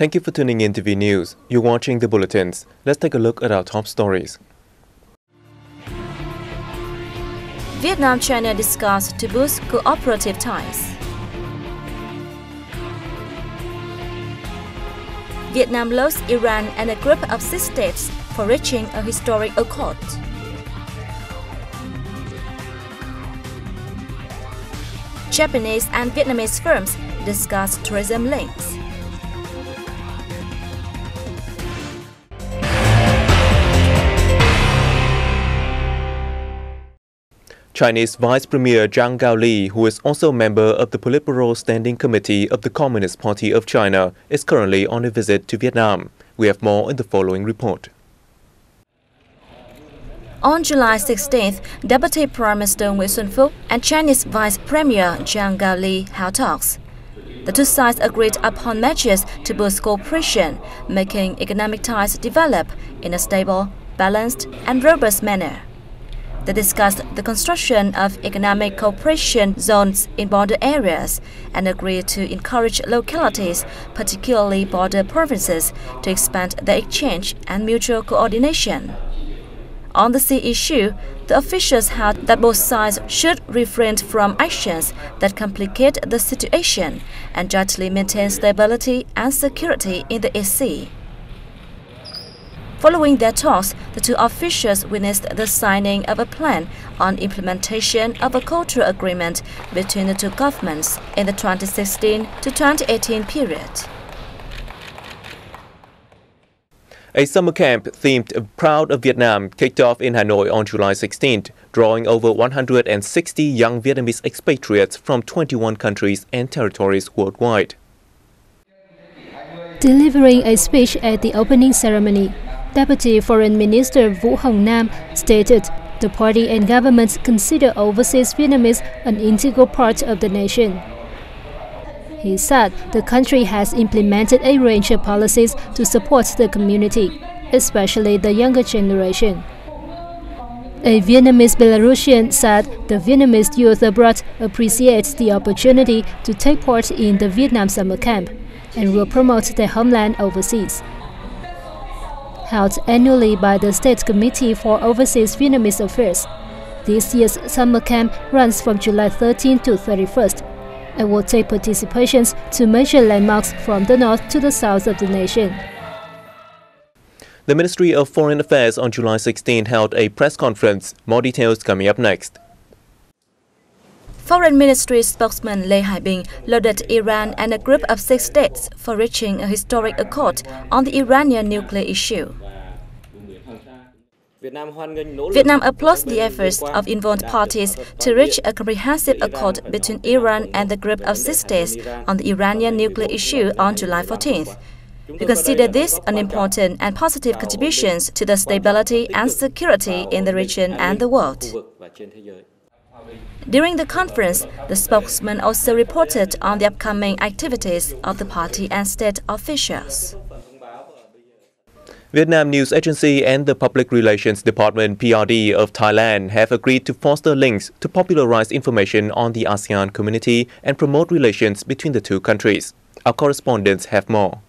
Thank you for tuning in to V News. You're watching the bulletins. Let's take a look at our top stories. Vietnam-China discuss to boost cooperative ties. Vietnam lost Iran and a group of 6 states for reaching a historic accord. Japanese and Vietnamese firms discuss tourism links. Chinese Vice Premier Zhang Gaoli, who is also a member of the Politburo Standing Committee of the Communist Party of China, is currently on a visit to Vietnam. We have more in the following report. On July 16th, Deputy Prime Minister Nguyễn Xuân Phúc and Chinese Vice Premier Zhang Gaoli held talks. The two sides agreed upon measures to boost cooperation, making economic ties develop in a stable, balanced and robust manner. They discussed the construction of economic cooperation zones in border areas and agreed to encourage localities, particularly border provinces, to expand their exchange and mutual coordination. On the sea issue, the officials held that both sides should refrain from actions that complicate the situation and jointly maintain stability and security in the East Sea. Following their talks, the two officials witnessed the signing of a plan on implementation of a cultural agreement between the two governments in the 2016 to 2018 period. A summer camp themed Proud of Vietnam kicked off in Hanoi on July 16th, drawing over 160 young Vietnamese expatriates from 21 countries and territories worldwide. Delivering a speech at the opening ceremony, Deputy Foreign Minister Vũ Hồng Nam stated the party and government consider overseas Vietnamese an integral part of the nation. He said the country has implemented a range of policies to support the community, especially the younger generation. A Vietnamese Belarusian said the Vietnamese youth abroad appreciates the opportunity to take part in the Vietnam summer camp and will promote their homeland overseas. Held annually by the State Committee for Overseas Vietnamese Affairs, this year's summer camp runs from July 13 to 31st and will take participations to major landmarks from the north to the south of the nation. The Ministry of Foreign Affairs on July 16 held a press conference. More details coming up next. Foreign Ministry spokesman Lê Hải Bình lauded Iran and a group of 6 states for reaching a historic accord on the Iranian nuclear issue. Vietnam applauds the efforts of involved parties to reach a comprehensive accord between Iran and the group of 6 states on the Iranian nuclear issue on July 14th. We consider this an important and positive contribution to the stability and security in the region and the world. During the conference, the spokesman also reported on the upcoming activities of the party and state officials. Vietnam News Agency and the Public Relations Department (PRD) of Thailand have agreed to foster links to popularize information on the ASEAN community and promote relations between the two countries. Our correspondents have more.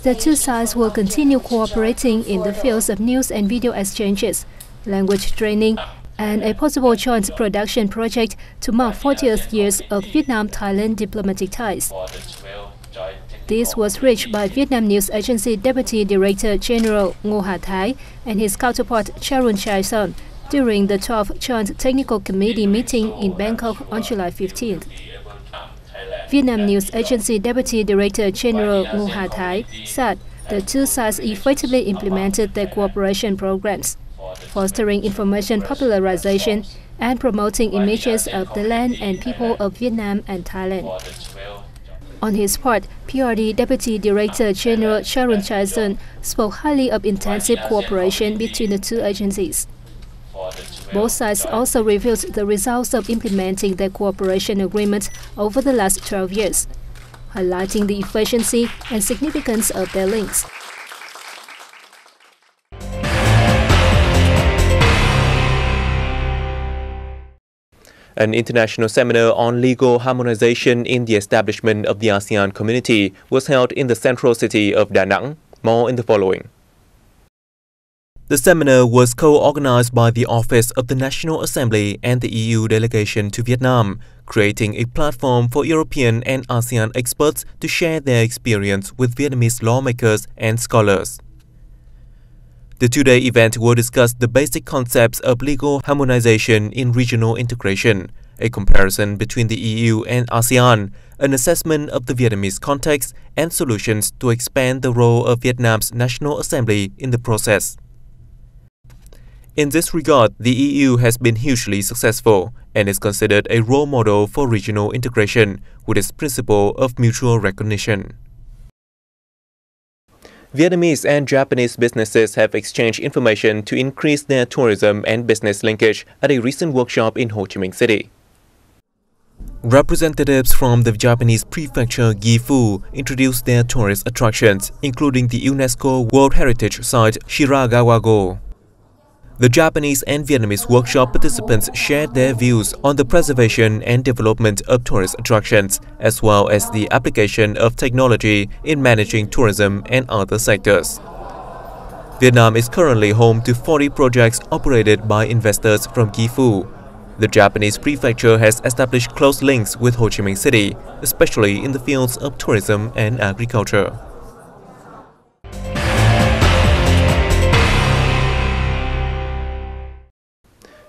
The two sides will continue cooperating in the fields of news and video exchanges, language training, and a possible joint production project to mark 40th years of Vietnam-Thailand diplomatic ties. This was reached by Vietnam News Agency Deputy Director General Ngô Hà Thái and his counterpart Charun Chaison during the 12th Joint Technical Committee meeting in Bangkok on July 15th. Vietnam News Agency Deputy Director General Ngô Hà Thái said the two sides effectively implemented their cooperation programs, fostering information popularization and promoting images of the land and people of Vietnam and Thailand. On his part, PRD Deputy Director General Charun Chaison spoke highly of intensive cooperation between the two agencies. Both sides also revealed the results of implementing their cooperation agreement over the last 12 years, highlighting the efficiency and significance of their links. An international seminar on legal harmonization in the establishment of the ASEAN community was held in the central city of Da Nang. More in the following. The seminar was co-organized by the Office of the National Assembly and the EU delegation to Vietnam, creating a platform for European and ASEAN experts to share their experience with Vietnamese lawmakers and scholars. The two-day event will discuss the basic concepts of legal harmonization in regional integration, a comparison between the EU and ASEAN, an assessment of the Vietnamese context, and solutions to expand the role of Vietnam's National Assembly in the process. In this regard, the EU has been hugely successful and is considered a role model for regional integration with its principle of mutual recognition. Vietnamese and Japanese businesses have exchanged information to increase their tourism and business linkage at a recent workshop in Ho Chi Minh City. Representatives from the Japanese prefecture Gifu introduced their tourist attractions, including the UNESCO World Heritage Site Shiragawa-go. The Japanese and Vietnamese workshop participants shared their views on the preservation and development of tourist attractions, as well as the application of technology in managing tourism and other sectors. Vietnam is currently home to 40 projects operated by investors from Gifu. The Japanese prefecture has established close links with Ho Chi Minh City, especially in the fields of tourism and agriculture.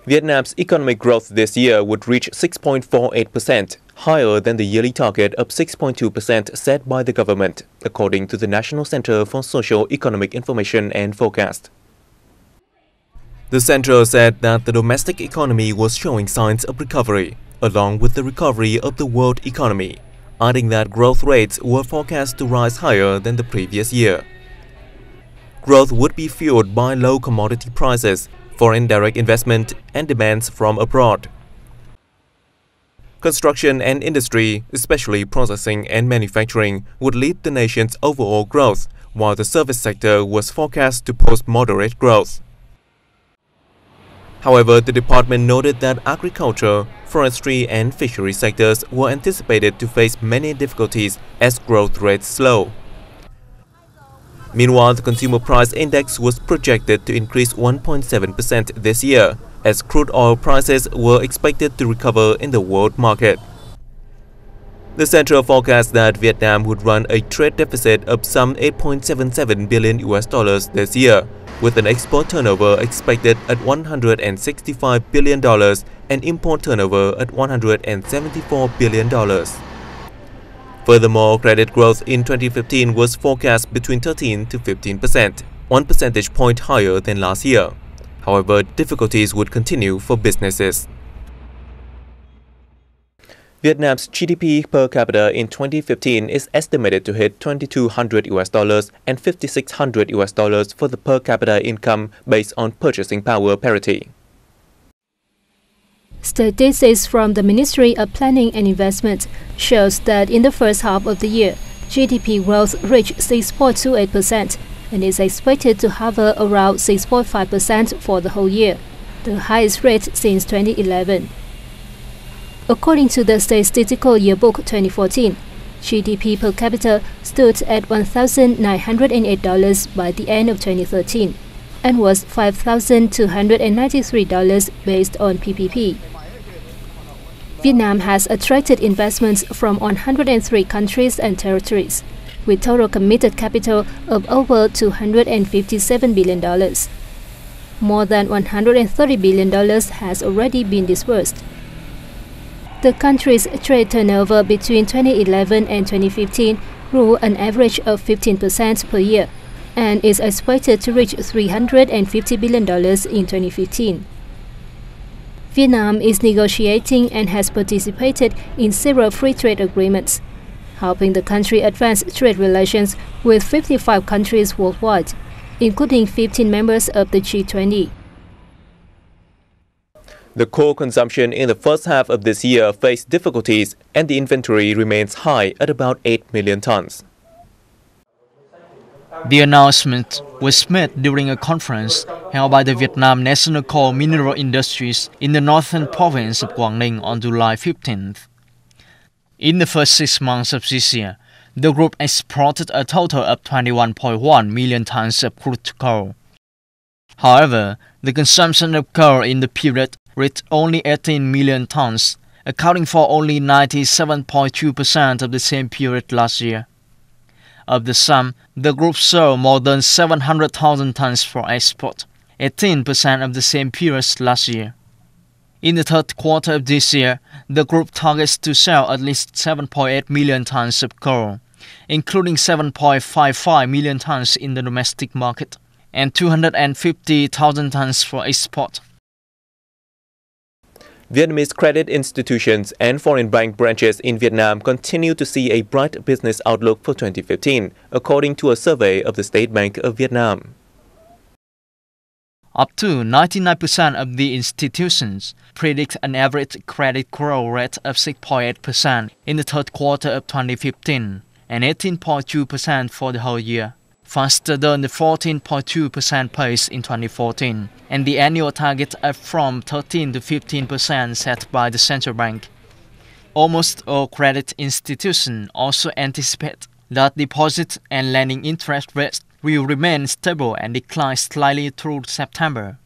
Vietnam's economic growth this year would reach 6.48%, higher than the yearly target of 6.2% set by the government, according to the National Center for Socio-Economic Information and Forecast. The center said that the domestic economy was showing signs of recovery, along with the recovery of the world economy, adding that growth rates were forecast to rise higher than the previous year. Growth would be fueled by low commodity prices, foreign direct investment, and demands from abroad. Construction and industry, especially processing and manufacturing, would lead the nation's overall growth, while the service sector was forecast to post moderate growth. However, the department noted that agriculture, forestry, and fishery sectors were anticipated to face many difficulties as growth rates slow. Meanwhile, the Consumer Price Index was projected to increase 1.7% this year, as crude oil prices were expected to recover in the world market. The center forecast that Vietnam would run a trade deficit of some $8.77 billion this year, with an export turnover expected at $165 billion and import turnover at $174 billion. Furthermore, credit growth in 2015 was forecast between 13 to 15%, 1 percentage point higher than last year. However, difficulties would continue for businesses. Vietnam's GDP per capita in 2015 is estimated to hit $2,200 and $5,600 for the per capita income based on purchasing power parity. Statistics from the Ministry of Planning and Investment shows that in the first half of the year, GDP growth reached 6.28% and is expected to hover around 6.5% for the whole year, the highest rate since 2011. According to the Statistical Yearbook 2014, GDP per capita stood at $1,908 by the end of 2013 and was $5,293 based on PPP. Vietnam has attracted investments from 103 countries and territories, with total committed capital of over $257 billion. More than $130 billion has already been disbursed. The country's trade turnover between 2011 and 2015 grew an average of 15% per year and is expected to reach $350 billion in 2015. Vietnam is negotiating and has participated in several free trade agreements, helping the country advance trade relations with 55 countries worldwide, including 15 members of the G20. The coal consumption in the first half of this year faced difficulties, and the inventory remains high at about 8 million tons. The announcement was made during a conference held by the Vietnam National Coal Mineral Industries in the northern province of Quảng Ninh on July 15th. In the first 6 months of this year, the group exported a total of 21.1 million tons of crude coal. However, the consumption of coal in the period reached only 18 million tons, accounting for only 97.2% of the same period last year. Of the sum, the group sold more than 700,000 tons for export, 18% of the same period last year. In the third quarter of this year, the group targets to sell at least 7.8 million tons of coal, including 7.55 million tons in the domestic market and 250,000 tons for export. Vietnamese credit institutions and foreign bank branches in Vietnam continue to see a bright business outlook for 2015, according to a survey of the State Bank of Vietnam. Up to 99% of the institutions predict an average credit growth rate of 6.8% in the third quarter of 2015 and 18.2% for the whole year, faster than the 14.2% pace in 2014 and the annual target of from 13 to 15% set by the central bank. Almost all credit institutions also anticipate that deposit and lending interest rates will remain stable and decline slightly through September.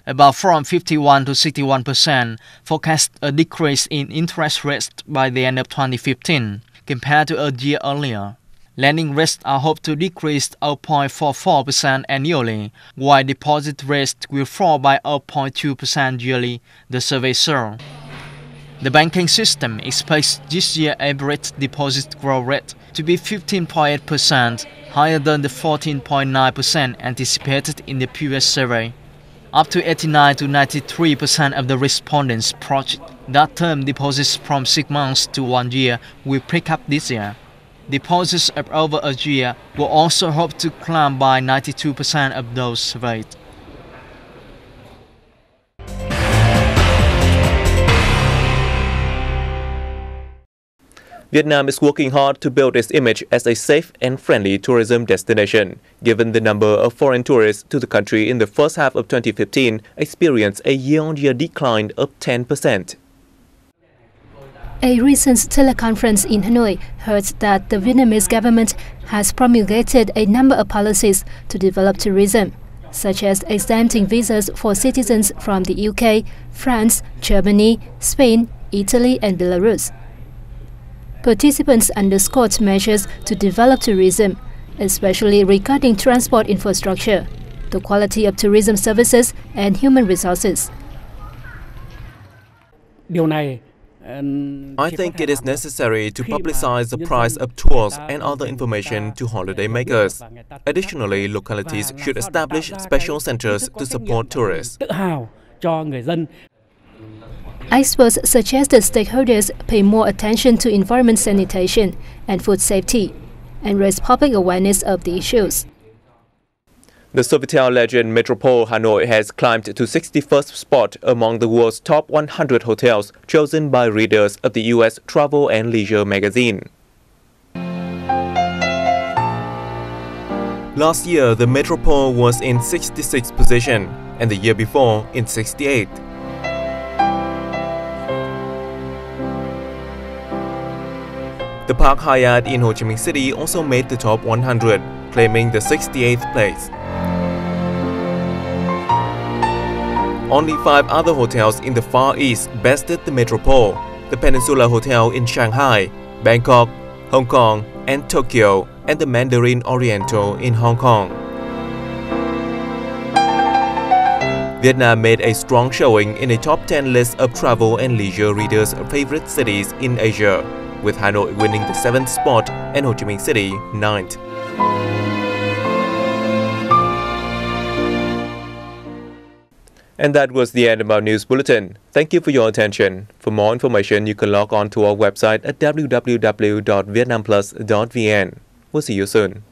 About from 51 to 61% forecast a decrease in interest rates by the end of 2015 compared to a year earlier. Lending rates are hoped to decrease 0.44% annually, while deposit rates will fall by 0.2% yearly, the survey showed. The banking system expects this year's average deposit growth rate to be 15.8%, higher than the 14.9% anticipated in the previous survey. Up to 89 to 93% of the respondents project that term deposits from 6 months to 1 year will pick up this year. Deposits of over a year will also hope to climb by 92% of those surveyed. Vietnam is working hard to build its image as a safe and friendly tourism destination, given the number of foreign tourists to the country in the first half of 2015 experienced a year-on-year decline of 10%. A recent teleconference in Hanoi heard that the Vietnamese government has promulgated a number of policies to develop tourism, such as exempting visas for citizens from the UK, France, Germany, Spain, Italy and Belarus. Participants underscored measures to develop tourism, especially regarding transport infrastructure, the quality of tourism services and human resources. I think it is necessary to publicize the price of tours and other information to holidaymakers. Additionally, localities should establish special centers to support tourists. Experts suggest that stakeholders pay more attention to environment sanitation and food safety and raise public awareness of the issues. The Sofitel legend Metropole Hanoi has climbed to 61st spot among the world's top 100 hotels chosen by readers of the U.S. Travel and Leisure magazine. Last year, the Metropole was in 66th position, and the year before in 68th. The Park Hyatt in Ho Chi Minh City also made the top 100, claiming the 68th place. Only 5 other hotels in the Far East bested the Metropole: the Peninsula Hotel in Shanghai, Bangkok, Hong Kong, and Tokyo, and the Mandarin Oriental in Hong Kong. Vietnam made a strong showing in a top 10 list of travel and leisure readers' favorite cities in Asia, with Hanoi winning the 7th spot and Ho Chi Minh City 9th. And that was the end of our news bulletin. Thank you for your attention. For more information, you can log on to our website at www.vietnamplus.vn. We'll see you soon.